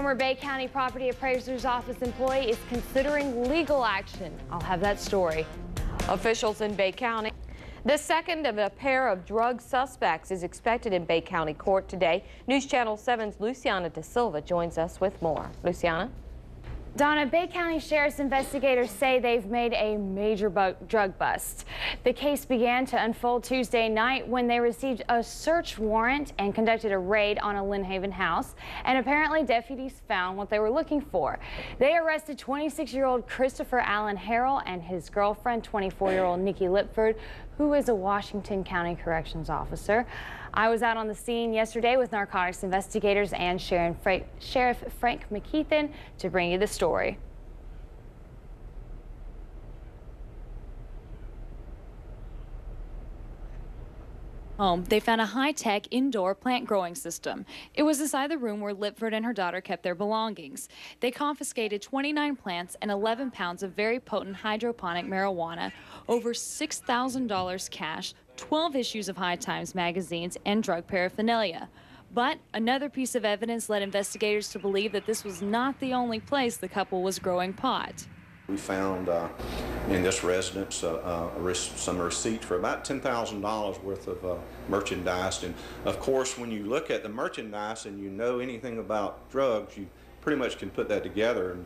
former Bay County Property Appraiser's Office employee is considering legal action. I'll have that story. Officials in Bay County. The second of a pair of drug suspects is expected in Bay County court today. News Channel 7's Luciana Da Silva joins us with more. Luciana? Donna, Bay County Sheriff's investigators say they've made a major drug bust. The case began to unfold Tuesday night when they received a search warrant and conducted a raid on a Lynn Haven house. And apparently deputies found what they were looking for. They arrested 26-year-old Christopher Allen Harrell and his girlfriend, 24-year-old Nikki Lipford, who is a Washington County Corrections officer. I was out on the scene yesterday with narcotics investigators and Sheriff Frank McKeithen to bring you the story. They found a high-tech indoor plant growing system. It was inside the room where Lipford and her daughter kept their belongings. They confiscated 29 plants and 11 pounds of very potent hydroponic marijuana, over $6,000 cash, 12 issues of High Times magazines, and drug paraphernalia. But another piece of evidence led investigators to believe that this was not the only place the couple was growing pot. We found in this residence some receipts for about $10,000 worth of merchandise. And of course, when you look at the merchandise and you know anything about drugs, you pretty much can put that together.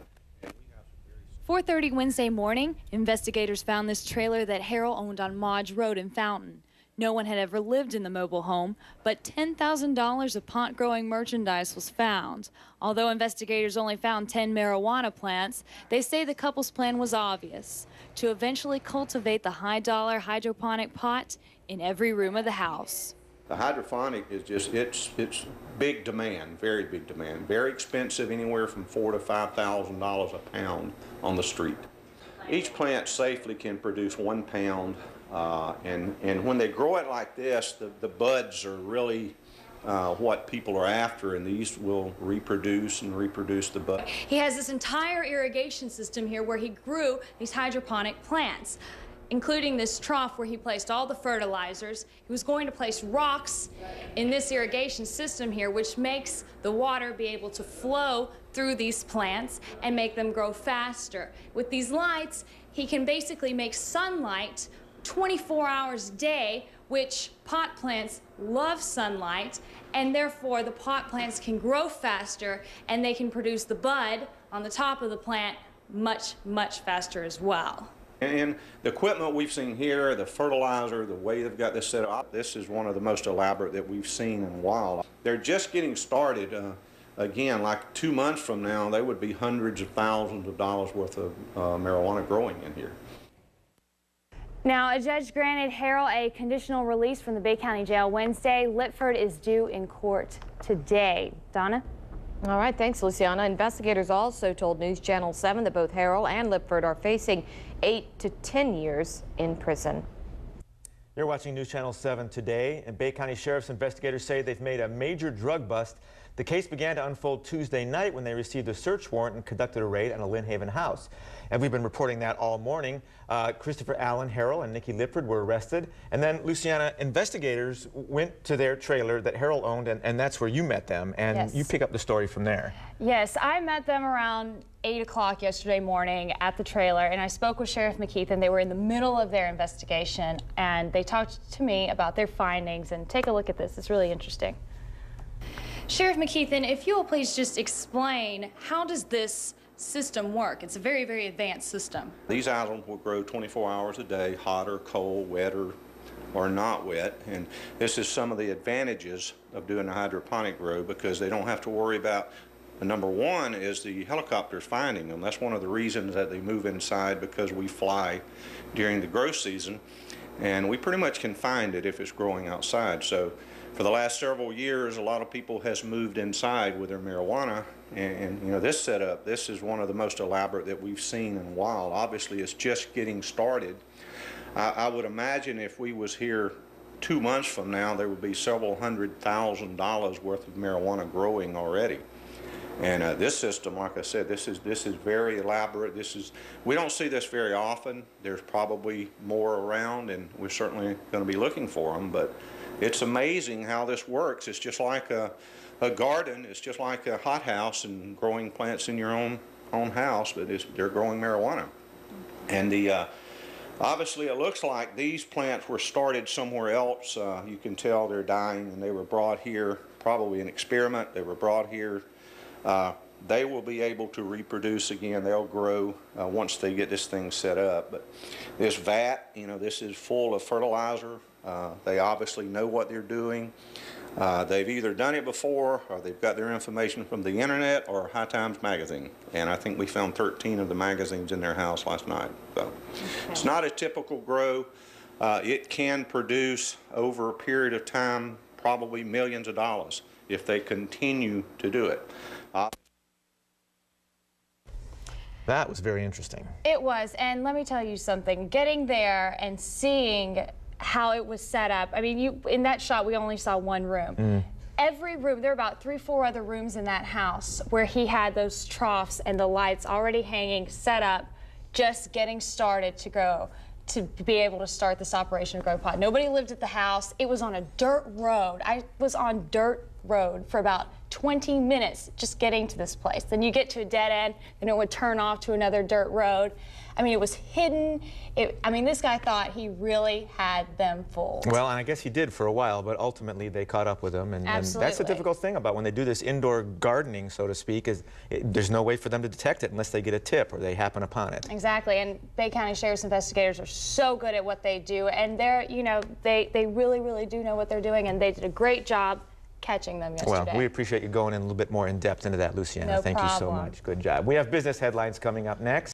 4:30 Wednesday morning, investigators found this trailer that Harrell owned on Modge Road in Fountain. No one had ever lived in the mobile home, but $10,000 of pot-growing merchandise was found. Although investigators only found 10 marijuana plants, they say the couple's plan was obvious: to eventually cultivate the high-dollar hydroponic pot in every room of the house. The hydroponic is just, it's big demand, very big demand, very expensive, anywhere from $4,000 to $5,000 a pound on the street. Each plant safely can produce 1 pound. And when they grow it like this, the buds are really what people are after, and these will reproduce and reproduce the bud. He has this entire irrigation system here where he grew these hydroponic plants, including this trough where he placed all the fertilizers. He was going to place rocks in this irrigation system here, which makes the water be able to flow through these plants and make them grow faster. With these lights, he can basically make sunlight 24 hours a day, which pot plants love sunlight, and therefore the pot plants can grow faster and they can produce the bud on the top of the plant much, much faster as well. And the equipment we've seen here, the fertilizer, the way they've got this set up, this is one of the most elaborate that we've seen in a while. They're just getting started. Again, like 2 months from now, there would be hundreds of thousands of dollars worth of marijuana growing in here. Now, a judge granted Harrell a conditional release from the Bay County Jail Wednesday. Lipford is due in court today. Donna? All right, thanks, Luciana. Investigators also told News Channel 7 that both Harrell and Lipford are facing 8 to 10 years in prison. You're watching News Channel 7 today, and Bay County Sheriff's investigators say they've made a major drug bust. The case began to unfold Tuesday night when they received a search warrant and conducted a raid on a Lynn Haven house. And we've been reporting that all morning. Christopher Allen Harrell and Nikki Lipford were arrested. And then, Luciana, investigators went to their trailer that Harrell owned, and that's where you met them. And yes, you pick up the story from there. Yes, I met them around 8 o'clock yesterday morning at the trailer, and I spoke with Sheriff McKeithen. They were in the middle of their investigation, and they talked to me about their findings. And take a look at this. It's really interesting. Sheriff McKeithen, if you will please just explain, how does this system work? It's a very, very advanced system. These items will grow 24 hours a day, hot or cold, wet or not wet. And this is some of the advantages of doing a hydroponic grow, because they don't have to worry about, number one is the helicopters finding them. That's one of the reasons that they move inside, because we fly during the grow season, and we pretty much can find it if it's growing outside. So for the last several years, a lot of people has moved inside with their marijuana, and you know, this setup, this is one of the most elaborate that we've seen in a while. Obviously, it's just getting started. I would imagine if we was here 2 months from now, there would be several $100,000 worth of marijuana growing already. And this system, like I said, this is very elaborate. We don't see this very often. There's probably more around, and we're certainly going to be looking for them. But it's amazing how this works. It's just like a garden is just like a hothouse and growing plants in your own house, but they're growing marijuana. And obviously it looks like these plants were started somewhere else. You can tell they're dying, and they were brought here, probably an experiment. They were brought here. They will be able to reproduce again. They'll grow once they get this thing set up. But this vat, you know, this is full of fertilizer. They obviously know what they're doing. They've either done it before, or they've got their information from the internet or High Times magazine. And I think we found 13 of the magazines in their house last night. So it's not a typical grow. It can produce over a period of time probably millions of dollars if they continue to do it. That was very interesting. It was, and let me tell you something. Getting there and seeing how it was set up. I mean, in that shot, we only saw one room. Every room, there were about 3 or 4 other rooms in that house where he had those troughs and the lights already hanging, set up, just getting started to be able to start this operation of Grow Pod. Nobody lived at the house. It was on a dirt road. I was on dirt road for about 20 minutes just getting to this place. Then you get to a dead end, and it would turn off to another dirt road. I mean, it was hidden. I mean, this guy thought he really had them fooled. Well, and I guess he did for a while, but ultimately they caught up with him. And that's the difficult thing about when they do this indoor gardening, so to speak, is there's no way for them to detect it unless they get a tip or they happen upon it. Exactly, and Bay County Sheriff's investigators are so good at what they do, and they're, you know, they really, really do know what they're doing, and they did a great job catching them yesterday. Well, we appreciate you going in a little bit more in depth into that, Luciana. No Thank you so problem. much. Good job. We have business headlines coming up next.